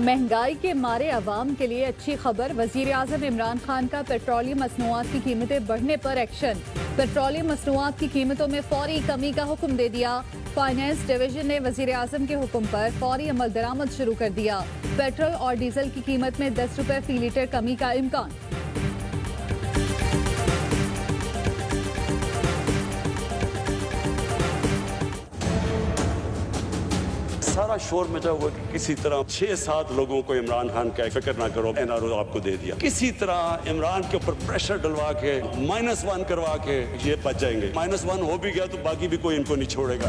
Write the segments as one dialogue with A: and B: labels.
A: महंगाई के मारे अवाम के लिए अच्छी खबर। वजीर आजम इमरान खान का पेट्रोलियम मसनूआत की कीमतें बढ़ने पर एक्शन। पेट्रोलियम मसनूआत की कीमतों में फौरी कमी का हुक्म दे दिया। फाइनेंस डिवीजन ने वजीर आजम के हुक्म पर फौरी अमल दरामद शुरू कर दिया। पेट्रोल और डीजल की कीमत में 10 रुपए फी लीटर कमी का इम्कान।
B: सारा शोर मचा हुआ कि किसी तरह 6-7 लोगों को इमरान खान का फिक्र ना करो, एनआरओ आपको दे दिया। किसी तरह इमरान के ऊपर प्रेशर डलवा के -1 करवा के ये बच जाएंगे। -1 हो भी गया तो बाकी भी कोई इनको नहीं छोड़ेगा।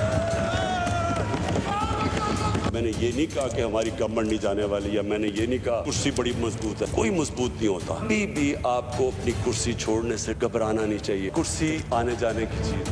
B: मैंने ये नहीं कहा कि हमारी गवर्नमेंट नहीं जाने वाली, या मैंने ये नहीं कहा कुर्सी बड़ी मजबूत है। कोई मजबूत नहीं होता। अभी भी आपको अपनी कुर्सी छोड़ने से घबराना नहीं चाहिए। कुर्सी आने जाने की चीज।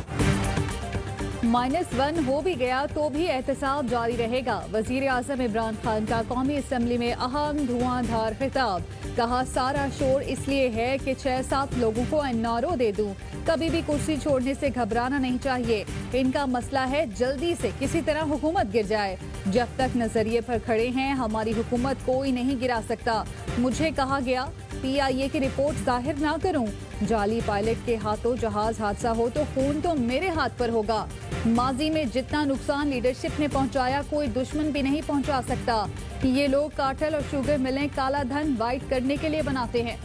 A: -1 हो भी गया तो भी एहतसाब जारी रहेगा। वजीर आजम इमरान खान का कौमी असम्बली में अहम धुआंधार खिताब। कहा, सारा शोर इसलिए है कि 6-7 लोगों को एनआरओ दे दूं। कभी भी कुर्सी छोड़ने से घबराना नहीं चाहिए। इनका मसला है जल्दी से किसी तरह हुकूमत गिर जाए। जब तक नजरिए पर खड़े हैं हमारी हुकूमत कोई नहीं गिरा सकता। मुझे कहा गया PIA की रिपोर्ट जाहिर ना करूं। जाली पायलट के हाथों जहाज हादसा हो तो खून तो मेरे हाथ पर होगा। माजी में जितना नुकसान लीडरशिप ने पहुंचाया कोई दुश्मन भी नहीं पहुंचा सकता। ये लोग कार्टेल और शुगर मिलें काला धन वाइट करने के लिए बनाते हैं।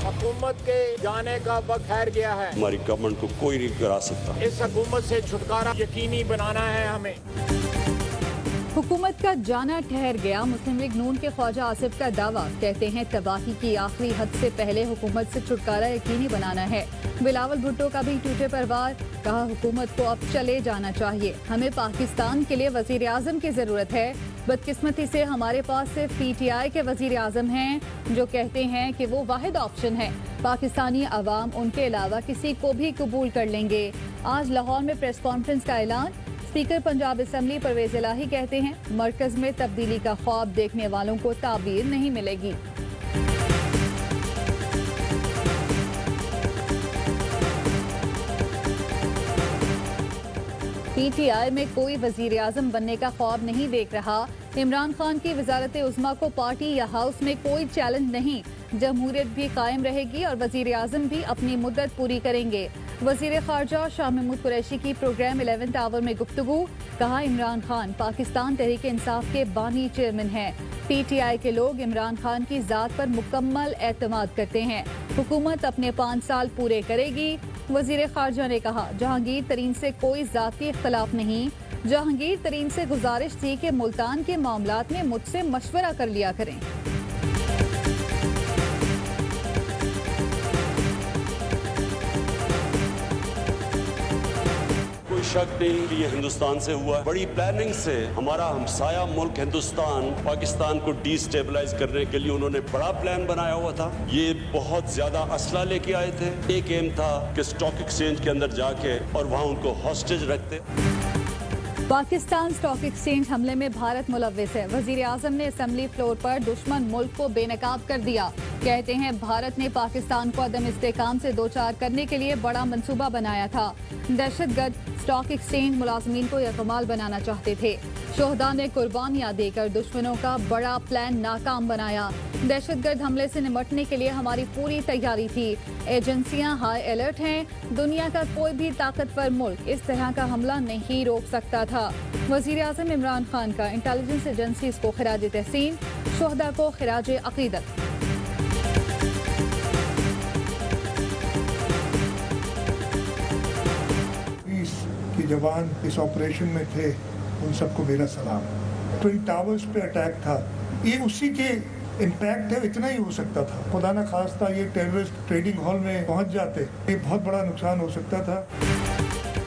C: हुकूमत के जाने का वक्त ठहर गया है।
B: हमारी गवर्नमेंट को कोई नहीं करा सकता।
C: इस हुकूमत से छुटकारा यकीनी बनाना है हमें।
A: हुकूमत का जाना ठहर गया। मुस्लिम लीग नून के ख्वाजा आसिफ का दावा। कहते हैं तबाही की आखिरी हद से पहले हुकूमत से छुटकारा यकीनी बनाना है। बिलावल भुट्टो का भी ट्विटर पर वार। कहा, हुकूमत को अब चले जाना चाहिए। हमें पाकिस्तान के लिए वजीर आजम की जरूरत है। बदकिस्मती से हमारे पास सिर्फ PTI के वजीर आजम हैं जो कहते हैं कि वो वाहिद ऑप्शन है। पाकिस्तानी अवाम उनके अलावा किसी को भी कबूल कर लेंगे। आज लाहौर में प्रेस कॉन्फ्रेंस का ऐलान। स्पीकर पंजाब असम्बली परवेज इलाही कहते हैं, मरकज में तब्दीली का ख्वाब देखने वालों को ताबीर नहीं मिलेगी। PTI में कोई वजीर आजम बनने का ख्वाब नहीं देख रहा। इमरान खान की वजारत उज़्मा को पार्टी या हाउस में कोई चैलेंज नहीं। जमहूरियत भी कायम रहेगी और वजीर आजम भी अपनी मुद्दत पूरी करेंगे। वजीर खारजा शाह महमूद कुरैशी की प्रोग्राम 11th आवर में गुफ्तगू। कहा, इमरान खान पाकिस्तान तहरीक इंसाफ के बानी चेयरमैन हैं। PTI के लोग इमरान खान की जात पर मुकम्मल एतमाद करते हैं। हुकूमत अपने 5 साल पूरे करेगी। वजीर खारजा ने कहा, जहांगीर तरीन से कोई जाती इख्तलाफ नहीं। जहांगीर तरीन से गुजारिश थी कि मुल्तान के मामलात में मुझसे मशवरा कर लिया करें।
B: शक नहीं कि ये हिंदुस्तान से हुआ। बड़ी प्लानिंग से हमारा हमसाया मुल्क हिंदुस्तान पाकिस्तान को डिस्टेबलाइज करने के लिए उन्होंने बड़ा प्लान बनाया हुआ था। ये बहुत ज्यादा असला लेके आए थे। एक एम था कि स्टॉक एक्सचेंज के अंदर जाके और वहां उनको हॉस्टेज रखते।
A: पाकिस्तान स्टॉक एक्सचेंज हमले में भारत मुलव्विस है। वजीर आजम ने असेंबली फ्लोर पर दुश्मन मुल्क को बेनकाब कर दिया। कहते हैं भारत ने पाकिस्तान को अदम इस्तेकाम से दो चार करने के लिए बड़ा मंसूबा बनाया था। दहशतगर्द स्टॉक एक्सचेंज मुलाजमीन को यकमाल बनाना चाहते थे। शोहदा ने कुर्बानियां देकर दुश्मनों का बड़ा प्लान नाकाम बनाया। दहशतगर्द हमले से निपटने के लिए हमारी पूरी तैयारी थी। एजेंसियां हाई अलर्ट हैं। दुनिया का कोई भी ताकतवर मुल्क इस तरह का हमला नहीं रोक सकता था। वजीर आजम इमरान खान का इंटेलिजेंस एजेंसीज को खिराज तहसीन, शोहदा को खिराज अकीदत।
D: कि जवान इस ऑपरेशन में थे उन सबको मेरा सलाम। ट्विन टावर्स पे अटैक था, ये उसी के इम्पैक्ट है। इतना ही हो सकता था। खुदा न खास्ता ये टेररिस्ट ट्रेडिंग हॉल में पहुंच जाते, ये बहुत बड़ा नुकसान हो सकता था।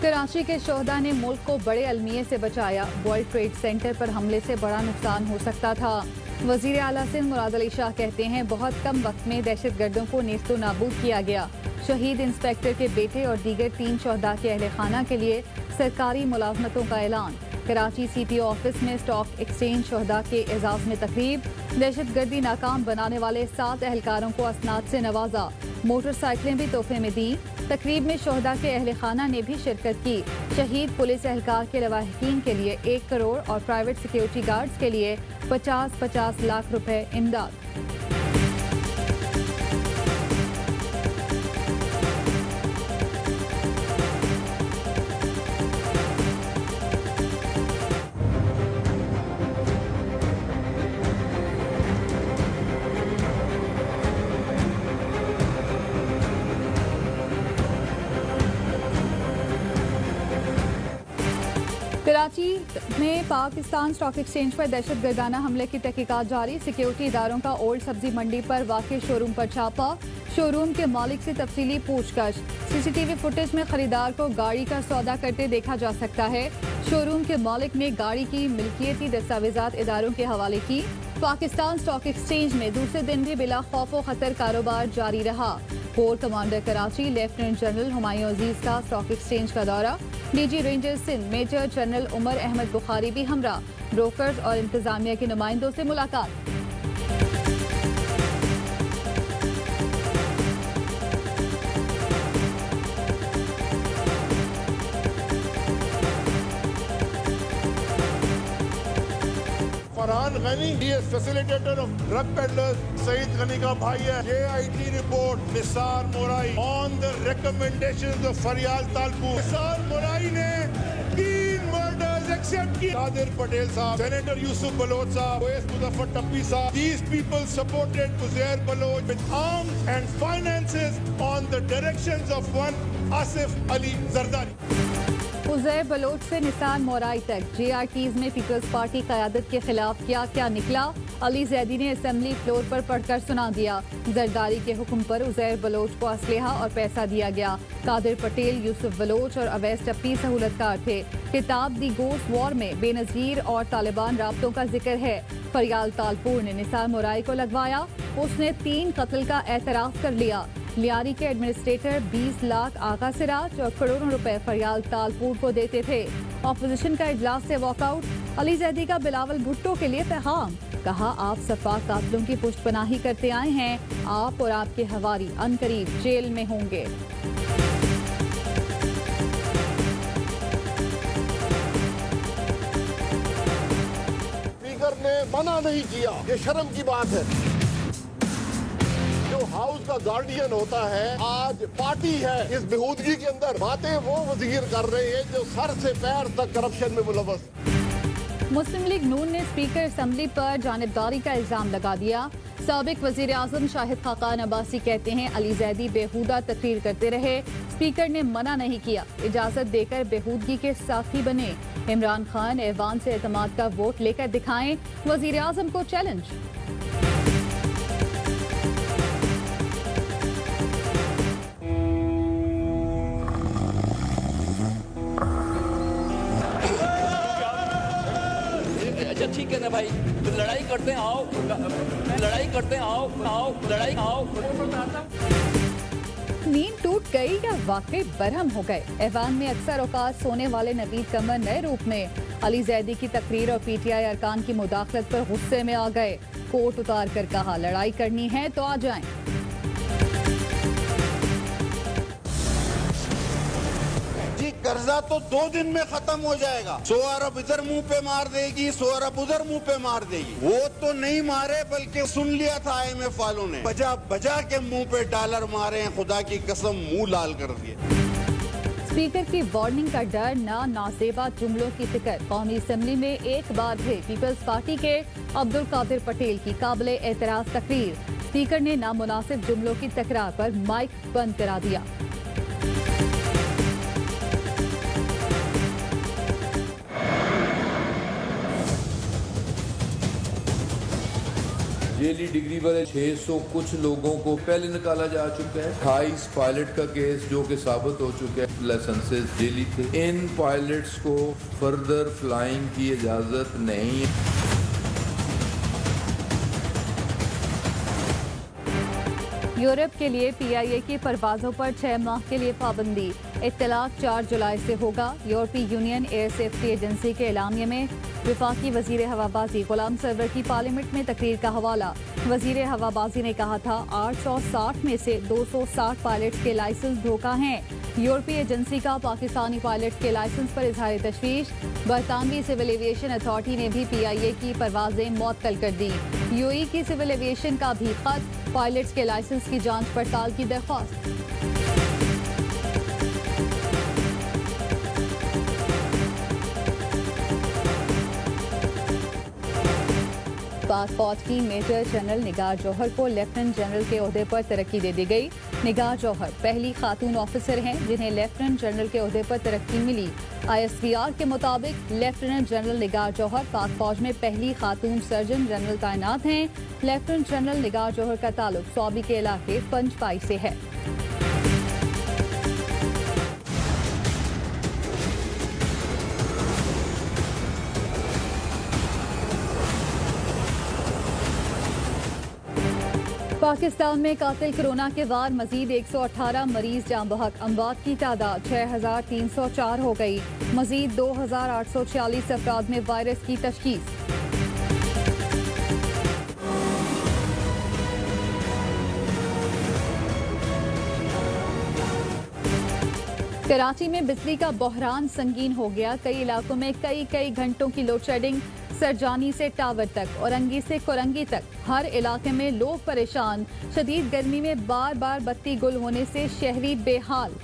A: कराची के शोहदा ने मुल्क को बड़े अलमिये से बचाया। वर्ल्ड ट्रेड सेंटर पर हमले से बड़ा नुकसान हो सकता था। वजीर आला सिंध मुराद अली शाह कहते हैं, बहुत कम वक्त में दहशतगर्दों को नेस्तो नाबूद किया गया। शहीद इंस्पेक्टर के बेटे और दीगर 3 शोहदा के अहले खाना के लिए सरकारी मुलाजमतों का ऐलान। कराची CPO ऑफिस में स्टॉक एक्सचेंज शोहदा के एजाज में तकरीब। दहशतगर्दी नाकाम बनाने वाले 7 एहलकारों को असनाद से नवाजा। मोटरसाइकिलें भी तोहफे में दी। तकरीब में शोहदा के अहल खाना ने भी शिरकत की। शहीद पुलिस एहलकार के लवाहिकीन के लिए 1 करोड़ और प्राइवेट सिक्योरिटी गार्ड्स के लिए 50-50 लाख रुपए इमदाद। कराची में पाकिस्तान स्टॉक एक्सचेंज पर दहशतगर्दाना हमले की तहकीकात जारी। सिक्योरिटी इदारों का ओल्ड सब्जी मंडी पर वाक़ई शोरूम पर छापा। शोरूम के मालिक से तफसीली पूछताछ। CCTV फुटेज में खरीदार को गाड़ी का सौदा करते देखा जा सकता है। शोरूम के मालिक ने गाड़ी की मिल्कियती दस्तावेजात इदारों के हवाले की। पाकिस्तान स्टॉक एक्सचेंज में दूसरे दिन भी बिला खौफ व खतर कारोबार जारी रहा। Core commander Karachi lieutenant general Humayun Aziz का स्टॉक एक्सचेंज का दौरा। DG rangers Sindh major general Umar Ahmed Bukhari भी हमरा। ब्रोकर्स और इंतजामिया के नुमाइंदों से मुलाकात।
C: Farhan Ghani, he is facilitator of drug peddlers. Saeed Ghani का भाई है। JIT report Nisar Morai on the recommendations of Faryal Talpur. Nisar Morai ने 3 मर्डर्स एक्सेप्ट किए। कादिर पटेल साहब, सेनेटर यूसुफ बलोच साहब, ओएस मुजफ्फर टप्पी साहब। These people supported Uzair Baloch with arms and finances on the directions of one Asif Ali Zardari.
A: Uzair Baloch से निसार मोराई तक JRTs में पीपल्स पार्टी क़यादत के खिलाफ क्या निकला। अली जैदी ने असेंबली फ्लोर पर पढ़कर सुना दिया। जरदारी के हुक्म पर उज़ैर बलोच को असलहा और पैसा दिया गया। कादिर पटेल, यूसुफ बलोच और अवैस टप्पी सहूलतकार थे। किताब दी गोस्ट वॉर में बेनज़ीर और तालिबान राब्तों का जिक्र है। फरियाल तालपुर ने निसार मोराई को लगवाया। उसने 3 कत्ल का एतराफ़ कर लिया। लियारी के एडमिनिस्ट्रेटर 20 लाख आगा सिराज और करोड़ों रुपए फरियाल तालपुर को देते थे। ऑपोजिशन का इजलास से वॉकआउट। अली जैदी का बिलावल भुट्टो के लिए पैगाम। कहा, आप सफा कातलों की पुष्टपनाही करते आए हैं। आप और आपके हवारी अनकरीब जेल में होंगे।
C: स्पीकर ने मना नहीं किया, ये शर्म की बात है। जो हाउस का गार्डियन होता है, आज पार्टी है। इस बेहूदगी के अंदर बातें वो वजीर कर रहे हैं जो सर से पैर तक करप्शन में मुलव्वस।
A: मुस्लिम लीग नून ने स्पीकर असेंबली पर जानिबदारी का इल्जाम लगा दिया। साबिक वजीर आजम शाहिद खाकान अब्बासी कहते हैं अली जैदी बेहुदा तकरीर करते रहे। स्पीकर ने मना नहीं किया। इजाजत देकर बेहूदगी के साथी बने। इमरान खान ऐवान से एतमाद का वोट लेकर दिखाएं। वजीर आजम को चैलेंज।
E: ठीक है ना भाई, लड़ाई करते हैं, आओ लड़ाई करते हैं, आओ लड़ाई आओ।
A: नींद टूट गई या वाकई बरहम हो गए। ऐवान में अक्सर औकात सोने वाले नवीद कमर नए रूप में। अली जैदी की तकरीर और PTI अरकान की मुदाखलत पर गुस्से में आ गए। कोट उतार कर कहा, लड़ाई करनी है तो आ जाएं।
F: कर्जा तो 2 दिन में खत्म हो जाएगा। 100 अरब इधर मुंह पे मार देगी, 100 अरब उधर मुंह पे मार देगी। वो तो नहीं मारे, बल्कि सुन लिया था IMF वालों ने, बजा के मुंह पे डॉलर मारे। खुदा की कसम मुंह लाल कर दिए।
A: स्पीकर की वार्निंग का डर, ना नासेबा जुमलों की फिक्र। कौमी असेंबली में एक बार भी पीपल्स पार्टी के अब्दुल कादिर पटेल की काबिल एतराज तकरीर। स्पीकर ने नामुनासिब जुमलों की तकरार पर माइक बंद करा दिया।
G: जेली डिग्री वाले 600 कुछ लोगों को पहले निकाला जा चुका है। 28 पायलट का केस जो कि साबित हो चुका है लाइसेंसेस जेली थे। इन पायलट्स को फर्दर फ्लाइंग की इजाजत नहीं है।
A: यूरोप के लिए PIA की परवाजों पर 6 माह के लिए पाबंदी। इत्तलाक 4 जुलाई से होगा। यूरोपीय यूनियन एयर सेफ्टी एजेंसी के एलामिया में वफाकी वजीर हवाबाजी गुलाम सरवर की पार्लियामेंट में तकरीर का हवाला। वजीर हवाबाजी ने कहा था 860 में से 260 पायलट्स के लाइसेंस धोखा हैं। यूरोपीय एजेंसी का पाकिस्तानी पायलट के लाइसेंस पर इजहार तशवीश। बरतानवी सिविल एविएशन अथॉरिटी ने भी PIA की परवाजें मुअत्तल कर दी। UAE की सिविल एविएशन का भी खत, पायलट्स के लाइसेंस की जांच पड़ताल की दरख्वास्त। पाक फौज की मेजर जनरल निगार जौहर को लेफ्टिनेंट जनरल के ओहदे पर तरक्की दे दी गई। निगार जौहर पहली खातून ऑफिसर हैं जिन्हें लेफ्टिनेंट जनरल के ओहदे पर तरक्की मिली। ISPR के मुताबिक लेफ्टिनेंट जनरल निगार जौहर पाक फौज में पहली खातून सर्जन जनरल तैनात हैं। लेफ्टिनेंट जनरल निगार जौहर का ताल्लुक सौबी के इलाके पंजपाई से है। पाकिस्तान में कातिल कोरोना के वार मजीद 118 मरीज जाँ बहक। अमवात की तादाद 6304 हो गई। मजीद 2846 अफराद में वायरस की तशखीस। कराची में बिजली का बहरान संगीन हो गया। कई इलाकों में कई घंटों की लोड शेडिंग। सरजानी से टावर तक, औरंगी से कोरंगी तक हर इलाके में लोग परेशान। शदीद गर्मी में बार बार बत्ती गुल होने से शहरी बेहाल।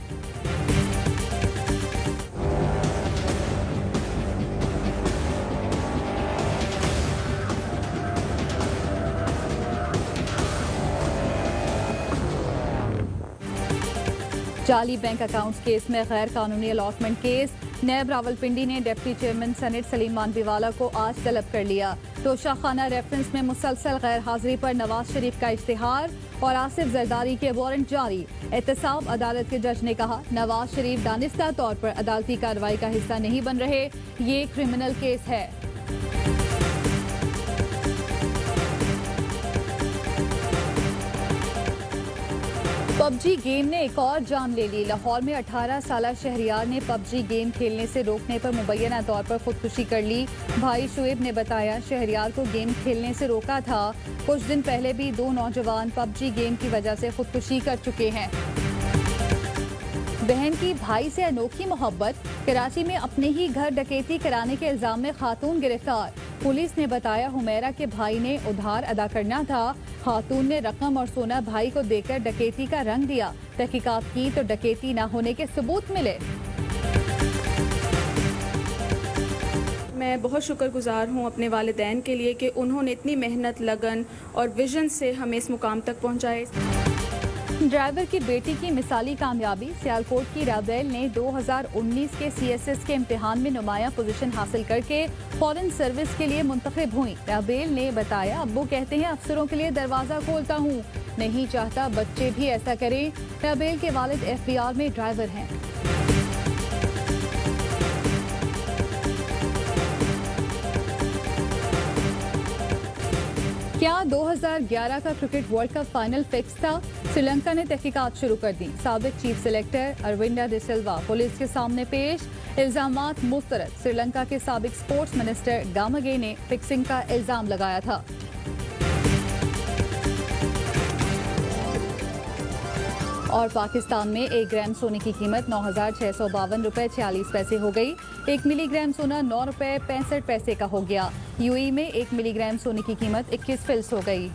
A: जाली बैंक अकाउंट्स केस में गैर कानूनी अलॉटमेंट केस। नैब रावलपिंडी ने deputy chairman senate Salim Mandviwalla को आज तलब कर लिया। तोशाखाना रेफरेंस में मुसलसल गैर हाजिरी पर नवाज शरीफ का इश्तिहार और आसिफ जरदारी के वारंट जारी। एहतसाब अदालत के जज ने कहा नवाज शरीफ दानिस्ता तौर पर अदालती कार्रवाई का हिस्सा नहीं बन रहे, ये क्रिमिनल केस है। पबजी गेम ने एक और जान ले ली। लाहौर में 18 साला शहरियार ने पबजी गेम खेलने से रोकने पर मुबैना तौर पर खुदकुशी कर ली। भाई शुएब ने बताया शहरियार को गेम खेलने से रोका था। कुछ दिन पहले भी 2 नौजवान पबजी गेम की वजह से खुदकुशी कर चुके हैं। बहन की भाई से अनोखी मोहब्बत। कराची में अपने ही घर डकैती कराने के इल्जाम में खातून गिरफ्तार। पुलिस ने बताया हुमैरा के भाई ने उधार अदा करना था। खातून ने रकम और सोना भाई को देकर डकैती का रंग दिया। तहकीकात की तो डकैती न होने के सबूत मिले।
H: मैं बहुत शुक्रगुजार हूँ अपने वालिदैन के लिए कि उन्होंने इतनी मेहनत, लगन और विजन से हमें इस मुकाम तक पहुँचाए।
A: ड्राइवर की बेटी की मिसाली कामयाबी। सियालकोट की राबेल ने 2019 के CSS के इम्तिहान में नुमाया पोजीशन हासिल करके फॉरेन सर्विस के लिए मुंतखब हुई। राबेल ने बताया अब्बू कहते हैं अफसरों के लिए दरवाजा खोलता हूँ, नहीं चाहता बच्चे भी ऐसा करें। राबेल के वालिद FBR में ड्राइवर हैं। क्या 2011 का cricket world cup final fix था? श्रीलंका ने तहकीकात शुरू कर दी। साबिक chief selector Aravinda de Silva police के सामने पेश। इल्जामात मुस्तरद। श्रीलंका के साबिक स्पोर्ट्स मिनिस्टर गामगे ने फिक्सिंग का इल्जाम लगाया था। और पाकिस्तान में 1 ग्राम सोने की कीमत 9,652 रुपए 46 पैसे हो गई। 1 मिलीग्राम सोना 9 रुपए 65 पैसे का हो गया। UAE में 1 मिलीग्राम सोने की कीमत 21 फिल्स हो गई।